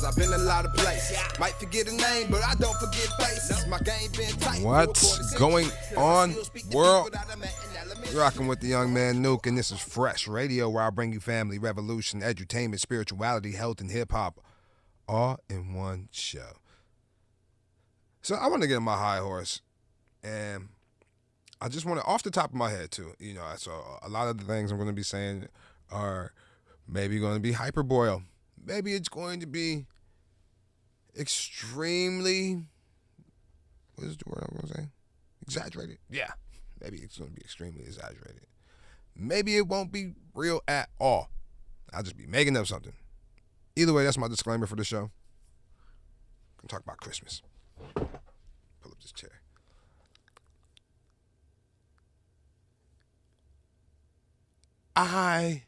cause I've been a lot of places. Might forget a name, but I don't forget faces. My game been tight. What's going on, world? You're rocking with the young man Nuke, and this is Fresh Radio, where I bring you family, revolution, edutainment, spirituality, health, and hip-hop all in one show. So I want to get on my high horse, and I just want to, off the top of my head too, so a lot of the things I'm going to be saying are maybe going to be hyperbole. Maybe it's going to be extremely, what is the word I'm going to say? Exaggerated? Yeah, maybe it's going to be extremely exaggerated. Maybe it won't be real at all. I'll just be making up something. Either way, that's my disclaimer for the show. I'm going to talk about Christmas. Pull up this chair. I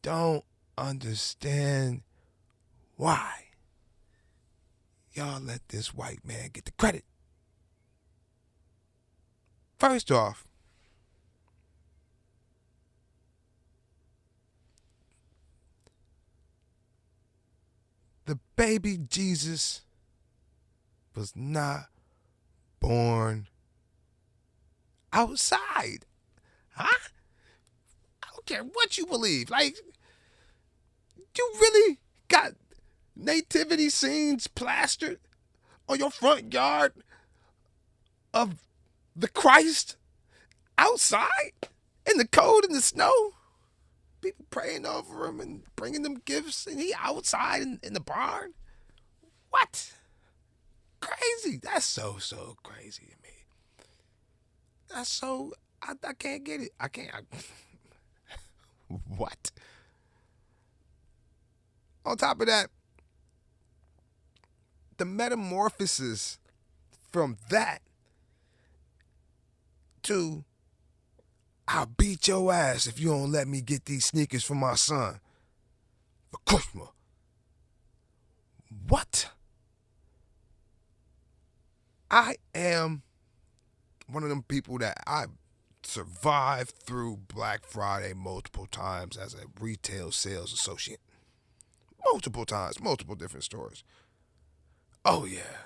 don't understand why y'all let this white man get the credit. First off, the baby Jesus was not born outside. Huh? I don't care what you believe. Like, you really got nativity scenes plastered on your front yard of the Christ outside in the cold and the snow? People praying over him and bringing them gifts, and he outside in the barn? What? Crazy. That's so crazy to me. That's so, I can't get it. What? On top of that, the metamorphosis from that to, I'll beat your ass if you don't let me get these sneakers for my son for Christmas. What? I am one of them people that I survived through Black Friday multiple times as a retail sales associate. Multiple times, multiple different stores. Oh yeah.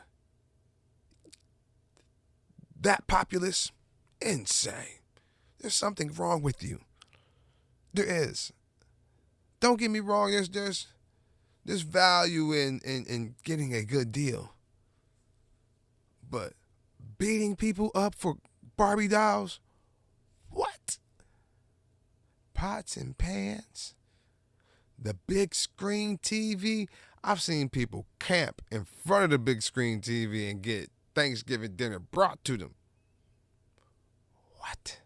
That populace, insane. There's something wrong with you. There is. Don't get me wrong, there's value in getting a good deal. But beating people up for Barbie dolls? What? Pots and pans? The big screen TV? I've seen people camp in front of the big screen TV and get Thanksgiving dinner brought to them. What?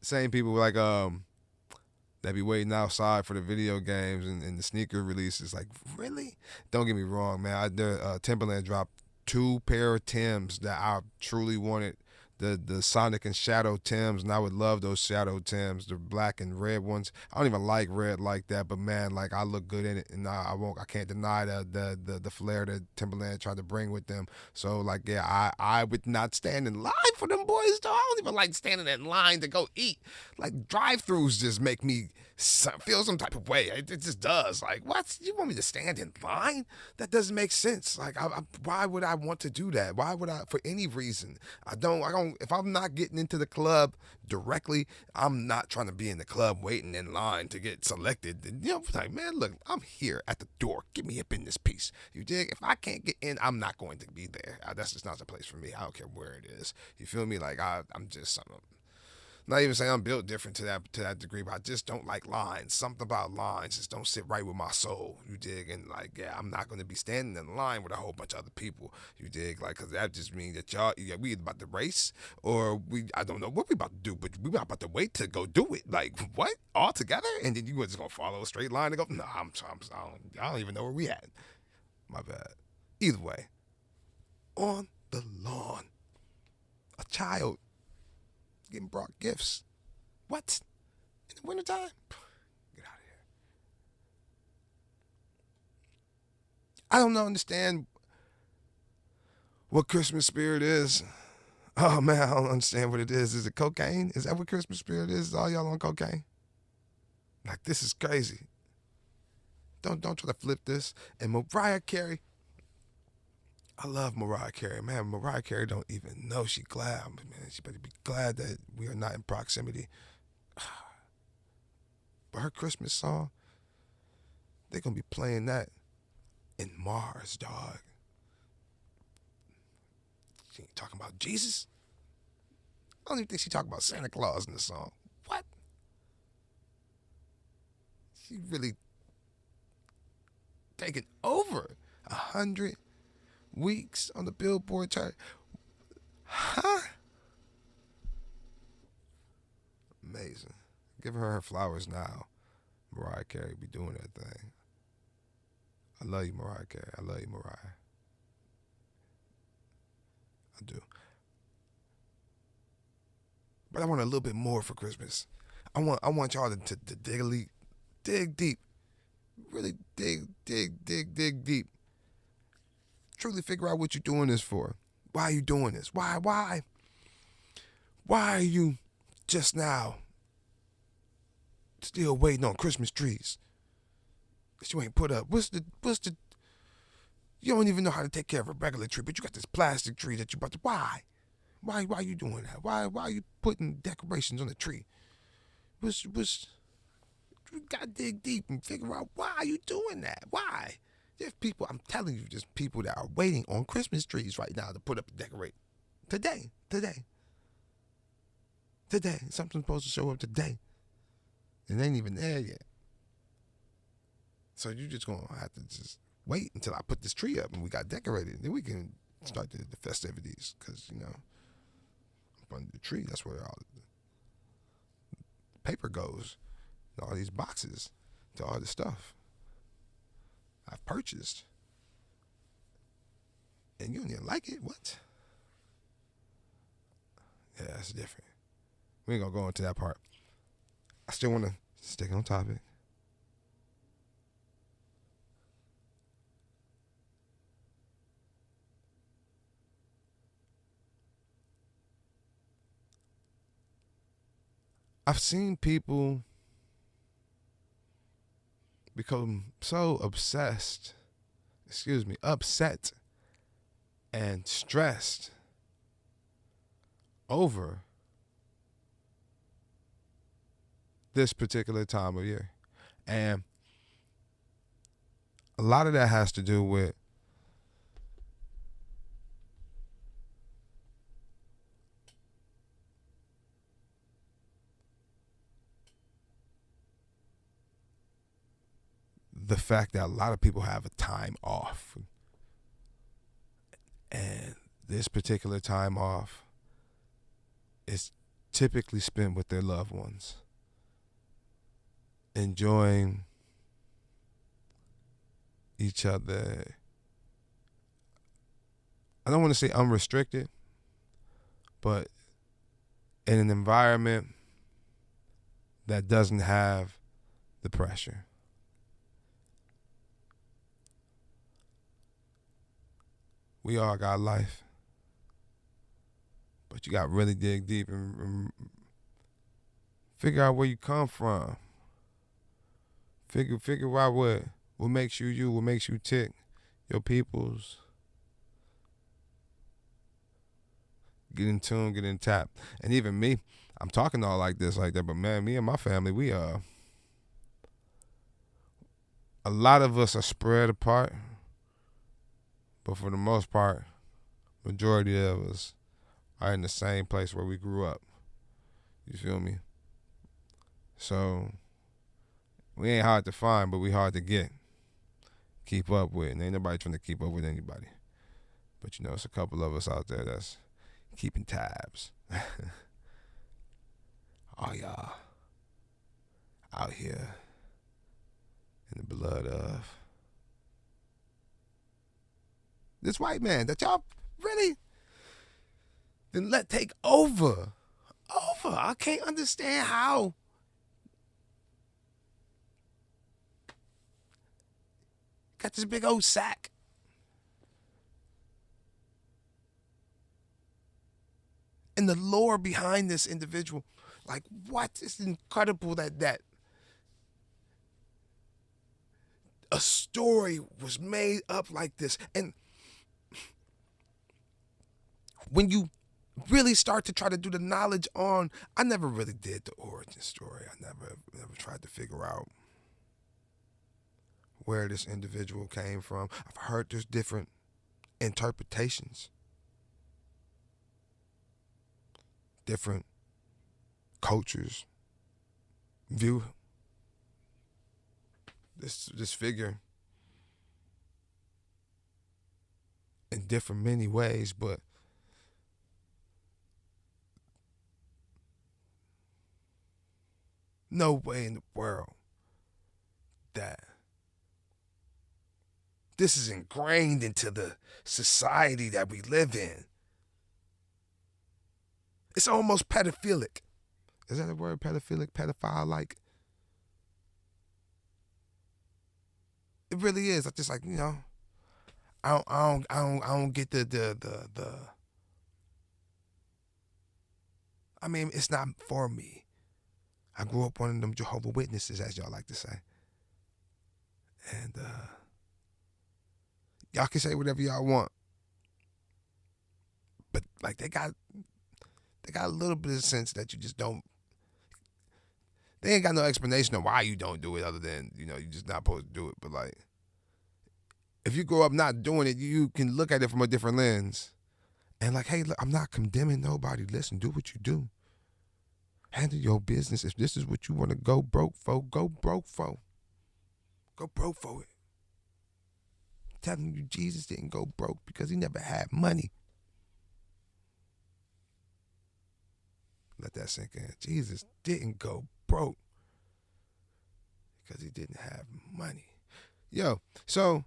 Same people like that be waiting outside for the video games and the sneaker releases. Like, really? Don't get me wrong, man. Timberland dropped 2 pair of Timbs that I truly wanted. The Sonic and Shadow Timbs, and I would love those Shadow Timbs, the black and red ones. I don't even like red like that, but man, like, I look good in it, and I can't deny the flair that Timberland tried to bring with them. So, like, yeah, I would not stand in line for them boys, though. I don't even like standing in line to go eat. Like, drive-thrus just make me feel some type of way. It just does. Like, what? You want me to stand in line? That doesn't make sense. Like, why would I want to do that? Why would I, for any reason? I don't, if I'm not getting into the club directly, I'm not trying to be in the club waiting in line to get selected. Like, man, look, I'm here at the door. Get me up in this piece. You dig? If I can't get in, I'm not going to be there. That's just not the place for me. I don't care where it is. You feel me? Like, I'm just something. Not even saying I'm built different to that degree, but I just don't like lines. Something about lines just don't sit right with my soul. You dig? And like, yeah, I'm not going to be standing in line with a whole bunch of other people. You dig? Like, because that just means that we either about to race or I don't know what we about to do, but we not about to wait to go do it. Like, what? All together? And then you just going to follow a straight line and go, no, I don't even know where we at. My bad. Either way, on the lawn, a child getting brought gifts. What? In the wintertime? Get out of here. I don't understand what Christmas spirit is. Oh, man, I don't understand what it is. Is it cocaine? Is that what Christmas spirit is? Is all y'all on cocaine? Like, this is crazy. Don't try to flip this. And Mariah Carey, I love Mariah Carey. Man, Mariah Carey don't even know she glad. Man, she better be glad that we are not in proximity. But her Christmas song, they're going to be playing that in Mars, dog. She ain't talking about Jesus. I don't even think she talking about Santa Claus in the song. What? She really taking over 100 weeks on the Billboard chart. Huh? Amazing. Give her flowers now. Mariah Carey be doing that thing. I love you, Mariah Carey. I love you, Mariah. I do. But I want a little bit more for Christmas. I want y'all to dig deep. Really dig deep. Truly figure out what you're doing this for. Why are you doing this? Why are you just now still waiting on Christmas trees that you ain't put up? What's the you don't even know how to take care of a regular tree, but you got this plastic tree that you about to, why are you doing that? Why are you putting decorations on the tree? We gotta dig deep and figure out why are you doing that? Why? There's people, I'm telling you, there's people that are waiting on Christmas trees right now to put up and decorate. Today. Something's supposed to show up today. It ain't even there yet. So you're just gonna have to just wait until I put this tree up and we got decorated. Then we can start the festivities, because, you know, up under the tree, that's where all the paper goes. All these boxes to all the stuff I've purchased. And you don't even like it? What? Yeah, that's different. We ain't gonna go into that part. I still wanna stick on topic. I've seen people become so upset and stressed over this particular time of year. And a lot of that has to do with the fact that a lot of people have a time off. And this particular time off is typically spent with their loved ones, enjoying each other. I don't want to say unrestricted, but in an environment that doesn't have the pressure. We all got life, but you got to really dig deep and figure out where you come from. Figure out what makes you, what makes you tick, your peoples. Get in tune, get in tap. And even me, I'm talking all like that, but man, me and my family, we a lot of us are spread apart. But for the most part, majority of us are in the same place where we grew up. You feel me? So we ain't hard to find, but we hard to get. Keep up with. And ain't nobody trying to keep up with anybody. But you know, it's a couple of us out there that's keeping tabs. All y'all out here in the blood of this white man that y'all really then let take over. I can't understand how got this big old sack. And the lore behind this individual, like, what is incredible that a story was made up like this. And when you really start to try to do the knowledge on, I never really did the origin story. I never tried to figure out where this individual came from. I've heard there's different interpretations, different cultures view this figure in different many ways, but no way in the world that this is ingrained into the society that we live in. It's almost pedophilic. Is that a word? Pedophilic, pedophile-like? It really is. I just like, I don't get the. I mean, it's not for me. I grew up one of them Jehovah's Witnesses, as y'all like to say. And y'all can say whatever y'all want. But like they got a little bit of sense that you just don't. They ain't got no explanation of why you don't do it other than, you're just not supposed to do it. But like, if you grow up not doing it, you can look at it from a different lens. And like, hey, look, I'm not condemning nobody. Listen, do what you do. Handle your business. If this is what you want to go broke for, go broke for. Go broke for it. I'm telling you, Jesus didn't go broke because he never had money. Let that sink in. Jesus didn't go broke because he didn't have money. Yo, so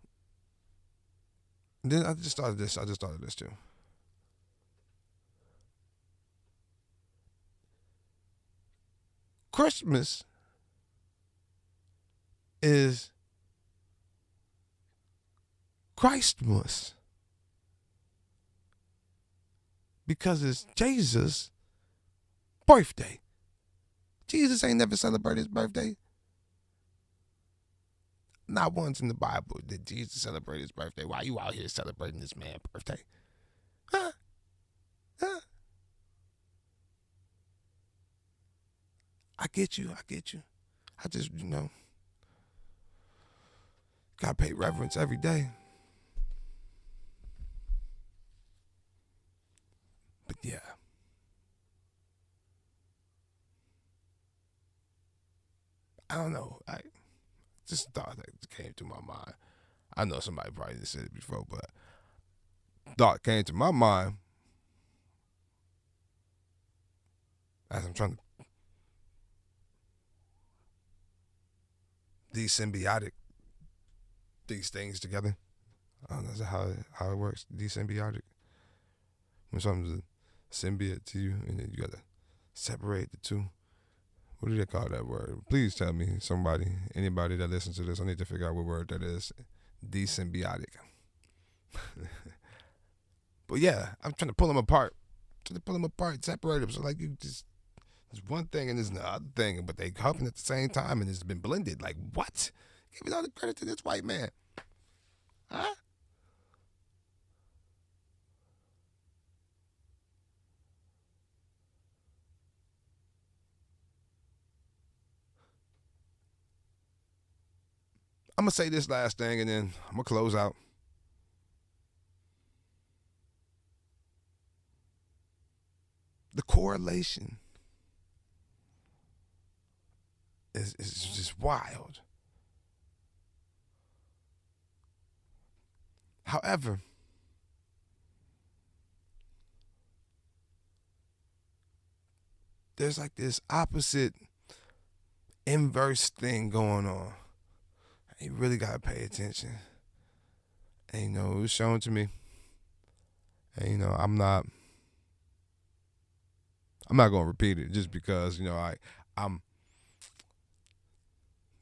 then I just started this too. Christmas is Christmas because it's Jesus' birthday. Jesus ain't never celebrated his birthday. Not once in the Bible did Jesus celebrate his birthday. Why are you out here celebrating this man's birthday? Huh? I get you. I just, gotta pay reverence every day. But yeah. I don't know. I just thought that came to my mind. I know somebody probably just said it before, but thought came to my mind as I'm trying to desymbiotic these things together. I don't know, is that how it works? Desymbiotic. When something's a symbiote to you and then you gotta separate the two. What do they call that word? Please tell me, anybody that listens to this, I need to figure out what word that is. Desymbiotic. But yeah, I'm trying to pull them apart. Separate them. So like you just, there's one thing and there's the other thing, but they happen at the same time and it's been blended. Like what? Giving all the credit to this white man. Huh? I'm going to say this last thing and then I'm going to close out. The correlation is just wild. However, there's like this opposite inverse thing going on. You really gotta pay attention. And it was shown to me. And I'm not gonna repeat it just because, I'm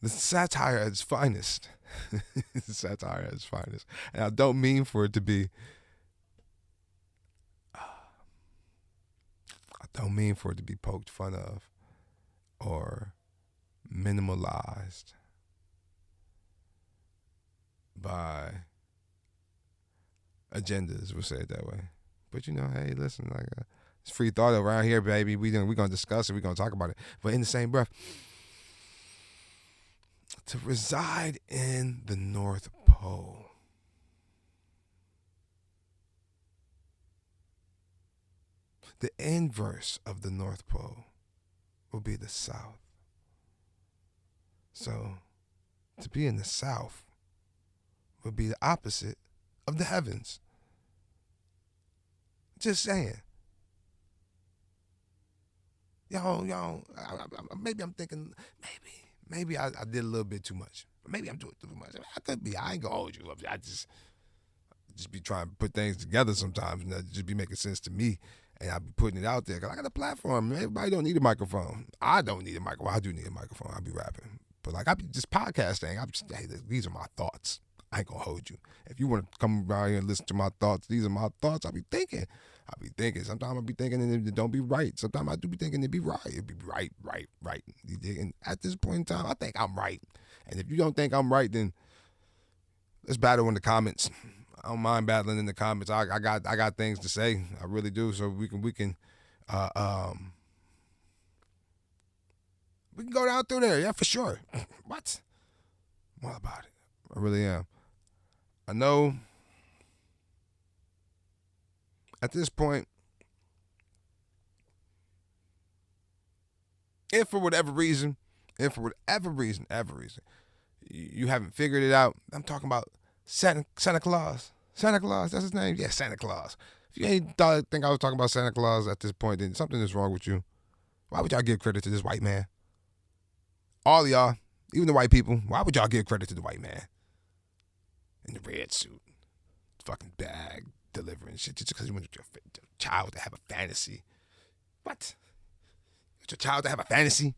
the satire at its finest. Satire at its finest. And I don't mean for it to be poked fun of or minimalized. by agendas, we'll say it that way. But hey, listen, it's free thought around here, baby. We're gonna discuss it, we're gonna talk about it. But in the same breath, to reside in the North Pole, the inverse of the North Pole will be the South. So, to be in the South would be the opposite of the heavens. Just saying. Maybe I'm thinking, maybe I did a little bit too much. Maybe I'm doing too much. I could be. I ain't gonna hold you up. I just be trying to put things together sometimes, and that just be making sense to me. And I be putting it out there because I got a platform. Everybody don't need a microphone. I don't need a microphone. I do need a microphone. I be rapping. But I be just podcasting. Hey, these are my thoughts. I ain't gonna hold you. If you want to come around here and listen to my thoughts, these are my thoughts. I be thinking. Sometimes I be thinking and it don't be right. Sometimes I do be thinking it be right. It be right. You dig? And at this point in time, I think I'm right. And if you don't think I'm right, then let's battle in the comments. I don't mind battling in the comments. I got things to say. I really do. So we can go down through there. Yeah, for sure. What? I'm all about it. I really am. I know at this point, if for whatever reason, you haven't figured it out, I'm talking about Santa Claus. Santa Claus, that's his name? Yeah, Santa Claus. If you ain't think I was talking about Santa Claus at this point, then something is wrong with you. Why would y'all give credit to this white man? All of y'all, even the white people, why would y'all give credit to the white man? In the red suit, fucking bag, delivering shit, just because you want your child to have a fantasy. What? You want your child to have a fantasy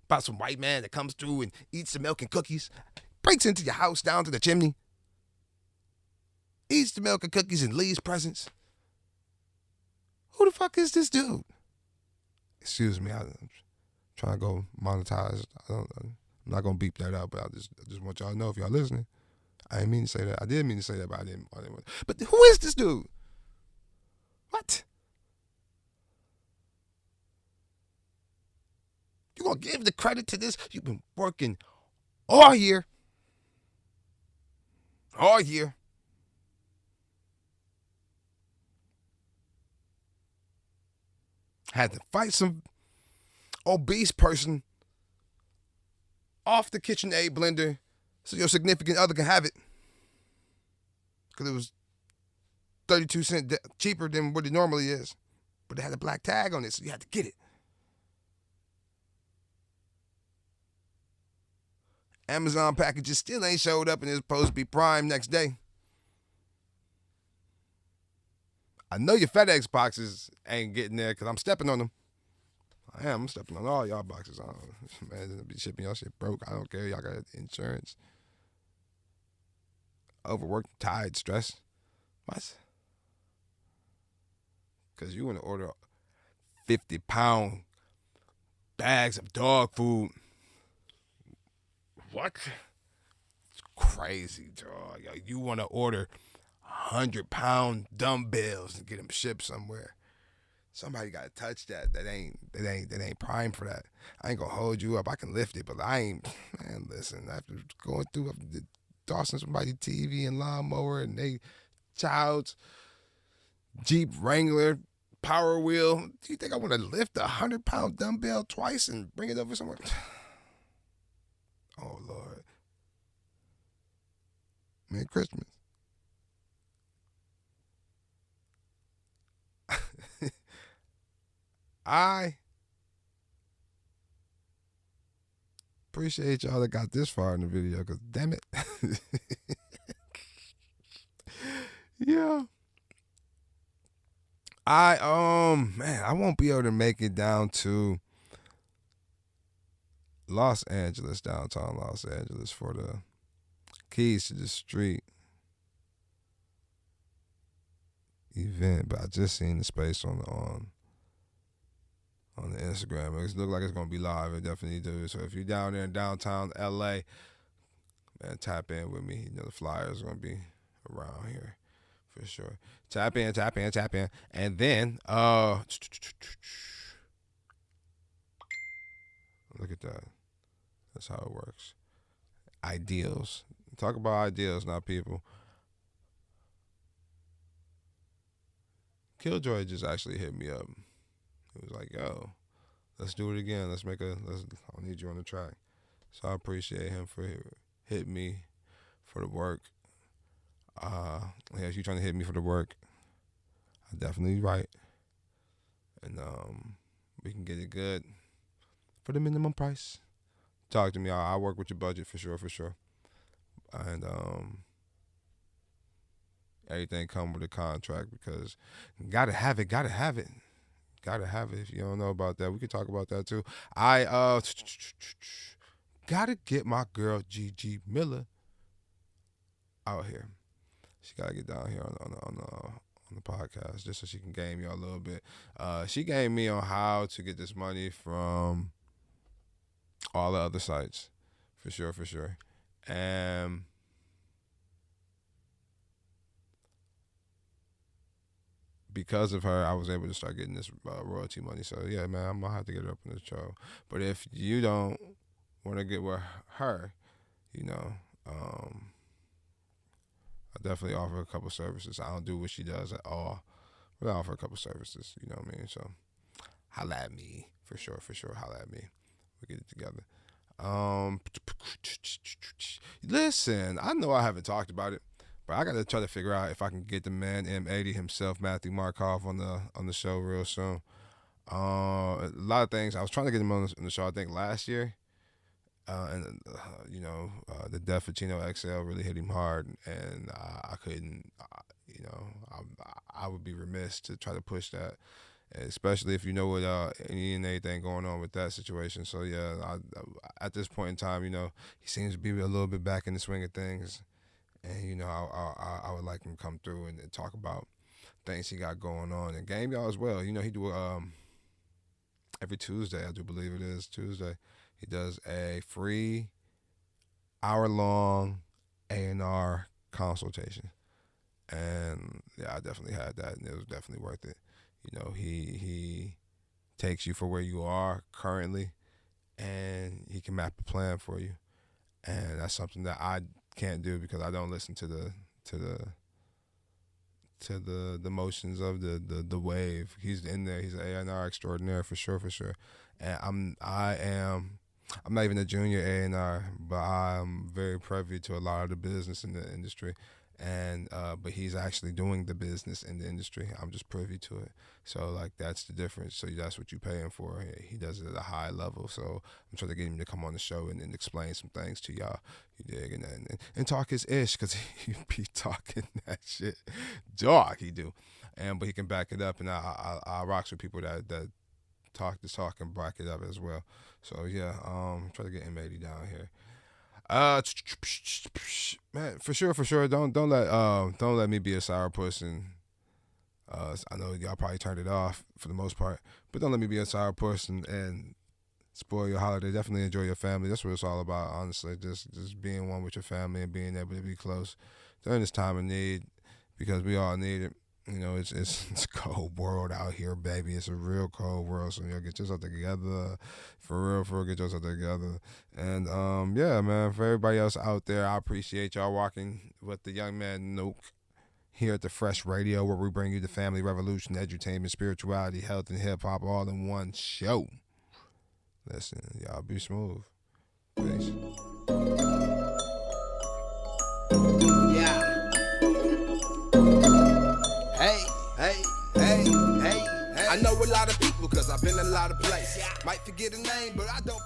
about some white man that comes through and eats some milk and cookies, breaks into your house down to the chimney, eats the milk and cookies and leaves presents? Who the fuck is this dude? Excuse me, I'm trying to go monetize. I'm not gonna beep that out, but I just want y'all to know, if y'all listening, I didn't mean to say that. I did mean to say that, but I didn't. But who is this dude? What? You gonna give the credit to this? You've been working all year. Had to fight some obese person off the KitchenAid blender so your significant other can have it, because it was 32 cents cheaper than what it normally is, but it had a black tag on it, so you had to get it. Amazon packages still ain't showed up, and it's supposed to be Prime next day. I know your FedEx boxes ain't getting there because I'm stepping on them. I'm stepping on all y'all boxes. Man, be shipping y'all shit broke. I don't care. Y'all got insurance. Overworked, tired, stressed. What? Because you want to order 50-pound bags of dog food. What? It's crazy, dog. You want to order 100-pound dumbbells and get them shipped somewhere. Somebody got to touch that. That ain't Prime for that. I ain't gonna hold you up. I can lift it, but I ain't. Man, listen. After going through tossing somebody's TV and lawnmower and they child's Jeep Wrangler Power Wheel, do you think I want to lift a 100-pound dumbbell twice and bring it over somewhere? Oh Lord, Merry Christmas. I appreciate y'all that got this far in the video, because damn it. Yeah. I won't be able to make it down to downtown Los Angeles for the Keys to the Street event, but I just seen the space on the Instagram. It looks like it's gonna be live. It definitely do. So if you're down there in downtown LA, man, tap in with me. You know, the flyers are going to be around here for sure. Tap in. And then, look at that. That's how it works. Ideals. Talk about ideals now, people. Killjoy just actually hit me up. He was like, yo, let's do it again. I'll need you on the track. So I appreciate him for hitting me for the work. If you're trying to hit me for the work, I'm definitely right. And we can get it good for the minimum price. Talk to me. I'll work with your budget for sure. And everything come with a contract because gotta have it. If you don't know about that, we can talk about that too. I gotta get my girl Gigi Miller out here. She gotta get down here on the podcast just so she can game y'all a little bit. She gamed me on how to get this money from all the other sites, for sure. And because of her, I was able to start getting this royalty money. So yeah, man, I'm gonna have to get her up on the show. But if you don't want to get with her, you know, I definitely offer a couple services. I don't do what she does at all, but I offer a couple services. You know what I mean? So holla at me for sure. Holla at me. We get it together. Listen, I know I haven't talked about it, but I gotta try to figure out if I can get the man M80 himself, Matthew Markov, on the show real soon. A lot of things. I was trying to get him on the show, I think, last year. The death of Chino XL really hit him hard, and I couldn't, I would be remiss to try to push that, especially if you know what any and everything going on with that situation. So yeah, at this point in time, you know, he seems to be a little bit back in the swing of things, and you know, I would like him to come through and talk about things he got going on, and game y'all as well. You know, he do every Tuesday, I do believe it is Tuesday, he does a free hour-long A&R consultation. And yeah, I definitely had that, and it was definitely worth it. You know, he takes you for where you are currently, and he can map a plan for you. And that's something that I can't do because I don't listen to the motions of the wave. He's in there. He's an A&R extraordinaire for sure. And I'm not even a junior A&R, but I'm very privy to a lot of the business in the industry. And but he's actually doing the business in the industry. I'm just privy to it. So like that's the difference. So that's what you pay him for. He does it at a high level. So I'm trying to get him to come on the show and explain some things to y'all. You dig? And talk his ish, because he be talking that shit. Dog, he do. But he can back it up, and I rocks with people that talk this talk and back it up as well. So yeah, try to get M80 down here. Man, for sure. Don't let me be a sourpuss, and I know y'all probably turned it off for the most part, but don't let me be a sourpuss and spoil your holiday. Definitely enjoy your family. That's what it's all about, honestly. Just being one with your family and being able to be close during this time of need, because we all need it. You know, it's a cold world out here, baby. It's a real cold world. So get yourself together, for real. Get yourself together. And yeah, man. For everybody else out there, I appreciate y'all walking with the young man Nuke here at the FRESHH Radio, where we bring you the family revolution, edutainment, spirituality, health, and hip hop all in one show. Listen, y'all be smooth. Peace. Yeah. Hey. I know a lot of people, cause I've been in a lot of places. Might forget a name, but I don't